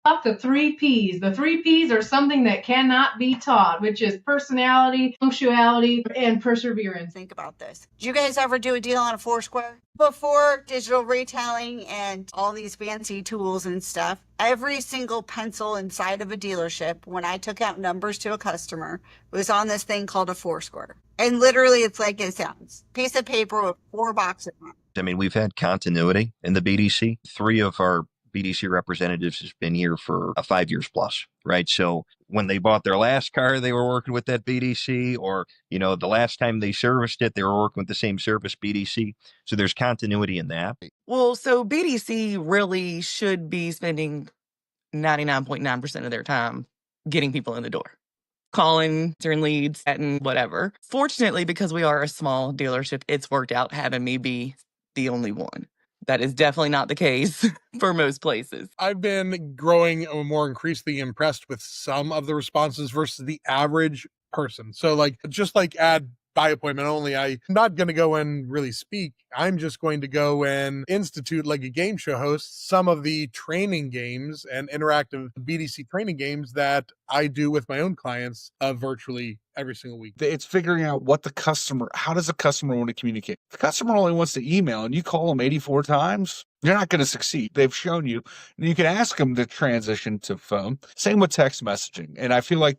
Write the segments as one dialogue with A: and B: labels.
A: Up the 3 Ps. The 3 Ps are something that cannot be taught, which is personality, punctuality, and perseverance.
B: Think about this. Did you guys ever do a deal on a Foursquare? Before digital retailing and all these fancy tools and stuff, every single pencil inside of a dealership, when I took out numbers to a customer, was on this thing called a Foursquare. And literally, it's like it sounds. Piece of paper with 4 boxes on it.
C: I mean, we've had continuity in the BDC. 3 of our BDC representatives has been here for 5 years plus, right? So when they bought their last car, they were working with that BDC, or, the last time they serviced it, they were working with the same service BDC. So there's continuity in that.
D: Well, so BDC really should be spending 99.9% of their time getting people in the door, calling, turn leads, and whatever. Fortunately, because we are a small dealership, it's worked out having me be the only one. That is definitely not the case for most places.
E: I've been growing more increasingly impressed with some of the responses versus the average person. So just add by appointment only, I'm not going to go and really speak. I'm just going to go and institute, like a game show host, some of the training games and interactive BDC training games that I do with my own clients virtually every single week.
F: It's figuring out how does a customer want to communicate? If the customer only wants to email and you call them 84 times, you're not going to succeed. They've shown you. And you can ask them to transition to phone. Same with text messaging. And I feel like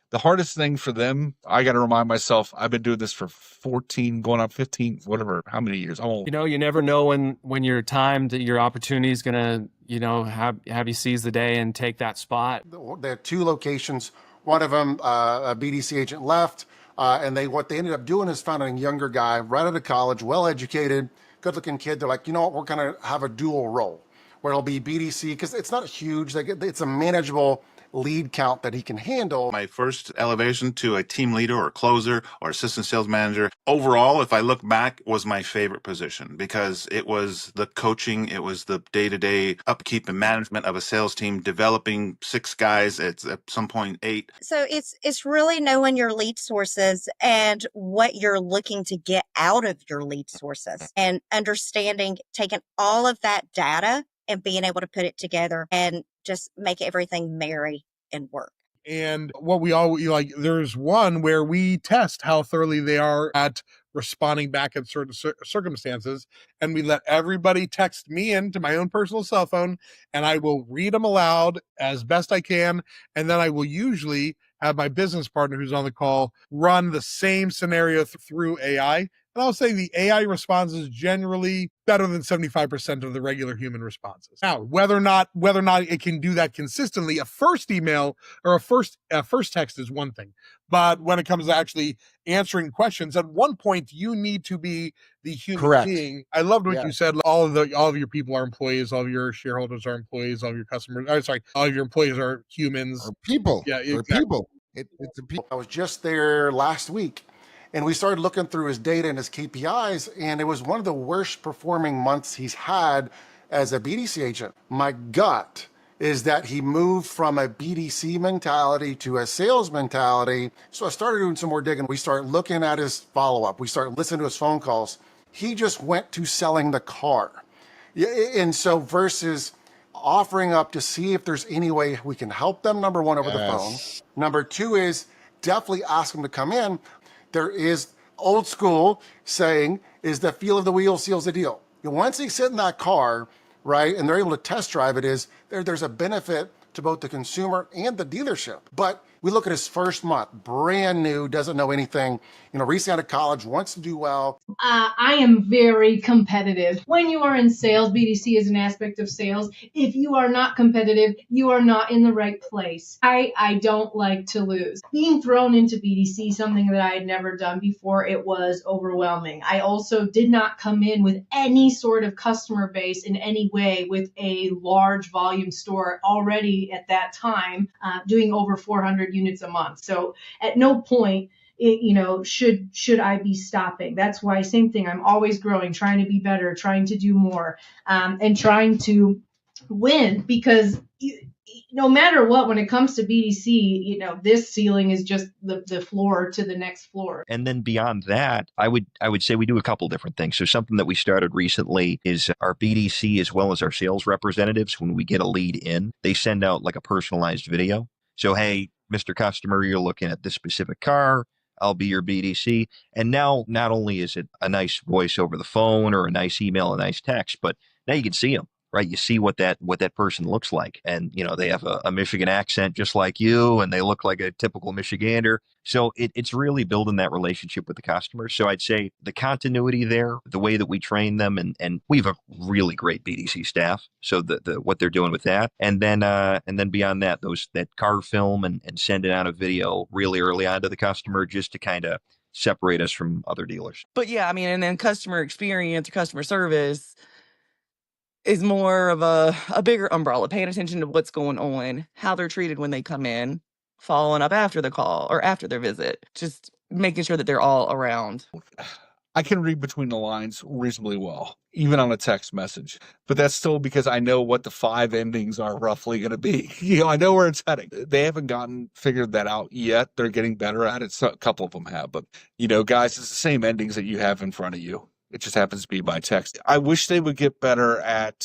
F: the hardest thing for them, I got to remind myself, I've been doing this for 14, going on 15, whatever, how many years?
G: You never know when your time, your opportunity is going to, have you seize the day and take that spot.
H: They had 2 locations. One of them, a BDC agent left, and what they ended up doing is finding a younger guy right out of college, well-educated, good-looking kid. They're like, you know what, we're going to have a dual role where it'll be BDC, because it's not huge. It's a manageable lead count that he can handle.
I: My first elevation to a team leader or closer or assistant sales manager, overall, if I look back, was my favorite position, because it was the coaching, it was the day-to-day upkeep and management of a sales team, developing 6 guys, at some point 8.
J: So it's really knowing your lead sources and what you're looking to get out of your lead sources, and understanding, taking all of that data and being able to put it together and just make everything marry and work.
E: And what we all there's one where we test how thoroughly they are at responding back in certain circumstances. And we let everybody text me into my own personal cell phone, and I will read them aloud as best I can. And then I will usually have my business partner who's on the call run the same scenario through AI. And I'll say the AI response is generally better than 75% of the regular human responses. Now, whether or not it can do that consistently, a first email or a first text is one thing. But when it comes to actually answering questions, at one point you need to be the human being. I loved what you said. All of your people are employees. All of your shareholders are employees. All of your customers, all of your employees are humans.
H: Or people.
E: Yeah, exactly.
H: Or people. It's a people. I was just there last week, and we started looking through his data and his KPIs, and it was one of the worst performing months he's had as a BDC agent. My gut is that he moved from a BDC mentality to a sales mentality. So I started doing some more digging. We started looking at his follow-up. We started listening to his phone calls. He just went to selling the car. And so versus offering up to see if there's any way we can help them, number one, over the phone. Number two is definitely ask them to come in. There is old school saying, is the feel of the wheel seals the deal. Once they sit in that car, right, and they're able to test drive it, there's a benefit to both the consumer and the dealership. But we look at his first month, brand new, doesn't know anything, recently out of college, wants to do well.
A: I am very competitive. When you are in sales, BDC is an aspect of sales. If you are not competitive, you are not in the right place. I don't like to lose. Being thrown into BDC, something that I had never done before, it was overwhelming. I also did not come in with any sort of customer base in any way, with a large volume store already at that time, doing over 400 units a month. So at no point should I be stopping. That's why, same thing, I'm always growing, trying to be better, trying to do more, and trying to win, because no matter what, when it comes to BDC, you know, this ceiling is just the floor to the next floor.
C: And then beyond that, I would say we do a couple different things. So something that we started recently is our BDC as well as our sales representatives, when we get a lead in, they send out like a personalized video. So, hey, Mr. Customer, you're looking at this specific car. I'll be your BDC. And now not only is it a nice voice over the phone or a nice email, a nice text, but now you can see them. Right, you see what that person looks like, and you know they have a Michigan accent just like you, and they look like a typical Michigander. So it's really building that relationship with the customer. So I'd say the continuity there, the way that we train them, and we have a really great BDC staff. So the what they're doing with that, and then beyond that, that car film and sending out a video really early on to the customer just to kind of separate us from other dealers.
D: But yeah, I mean, and then customer experience, customer service is more of a bigger umbrella, paying attention to what's going on, how they're treated when they come in, following up after the call or after their visit, just making sure that they're all around.
F: I can read between the lines reasonably well, even on a text message. But that's still because I know what the 5 endings are roughly going to be. You know, I know where it's heading. They haven't figured that out yet. They're getting better at it. So a couple of them have. But, you know, guys, it's the same endings that you have in front of you. It just happens to be by text. I wish they would get better at,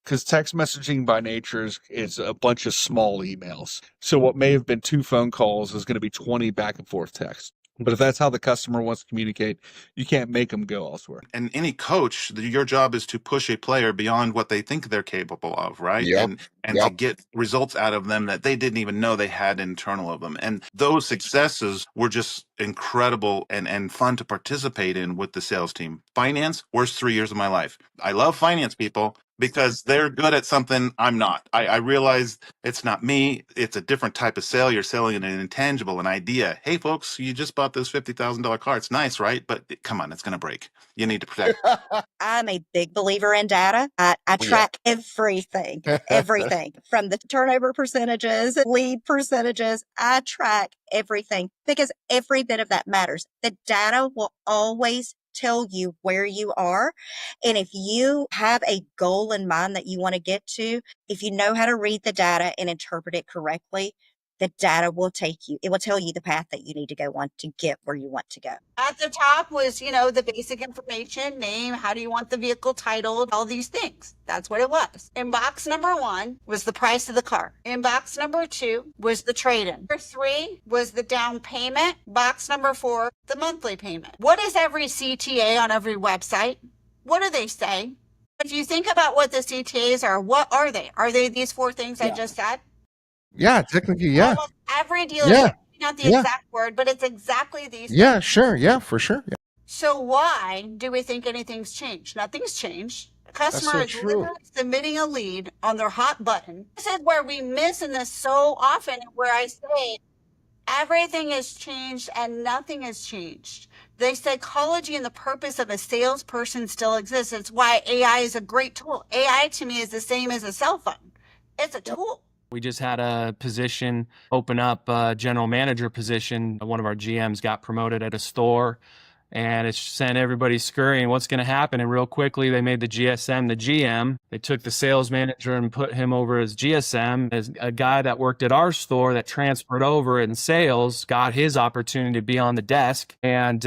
F: because text messaging by nature is a bunch of small emails. So what may have been 2 phone calls is going to be 20 back and forth texts. But if that's how the customer wants to communicate, you can't make them go elsewhere.
I: And any coach, your job is to push a player beyond what they think they're capable of, right?
K: Yep.
I: And to get results out of them that they didn't even know they had internal of them. And those successes were just incredible and fun to participate in with the sales team. Finance, worst 3 years of my life. I love finance people because they're good at something I'm not. I realize it's not me. It's a different type of sale. You're selling an intangible, an idea. Hey, folks, you just bought this $50,000 car. It's nice, right? But come on, it's going to break. You need to protect.
J: I'm a big believer in data. I track everything from the turnover percentages, lead percentages. I track everything because every bit of that matters. The data will always tell you where you are. And if you have a goal in mind that you want to get to, if you know how to read the data and interpret it correctly, the data will it will tell you the path that you need to go on to get where you want to go.
B: At the top was, you know, the basic information, name, how do you want the vehicle titled, all these things. That's what it was. In box number 1 was the price of the car. In box number 2 was the trade-in. Number 3 was the down payment. Box number 4, the monthly payment. What is every CTA on every website? What do they say? If you think about what the CTAs are, what are they? Are they these 4 things I just said?
K: Yeah, technically, yeah.
B: Almost every dealership,
K: Yeah.
B: not the exact word, but it's exactly these.
K: Yeah, sure. Yeah, for sure. Yeah.
B: So why do we think anything's changed? Nothing's changed. The customer
K: so
B: is
K: true.
B: literally submitting a lead on their hot button. This is where we miss in this so often, where I say everything has changed and nothing has changed. The psychology and the purpose of a salesperson still exists. It's why AI is a great tool. AI to me is the same as a cell phone. It's a tool.
G: We just had a position open up, a general manager position. One of our GMs got promoted at a store, and it sent everybody scurrying. What's going to happen? And real quickly, they made the GSM the GM. They took the sales manager and put him over as GSM. As a guy that worked at our store that transferred over in sales got his opportunity to be on the desk. And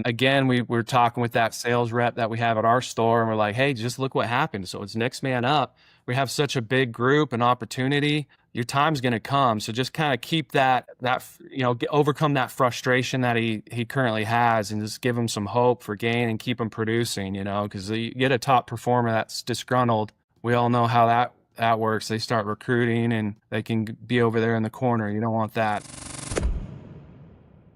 G: again, we were talking with that sales rep that we have at our store, and we're like, hey, just look what happened. So it's next man up. We have such a big group and opportunity. Your time's going to come. So just kind of keep that overcome that frustration that he currently has, and just give him some hope for gain and keep him producing, because you get a top performer that's disgruntled. We all know how that works. They start recruiting and they can be over there in the corner. You don't want that.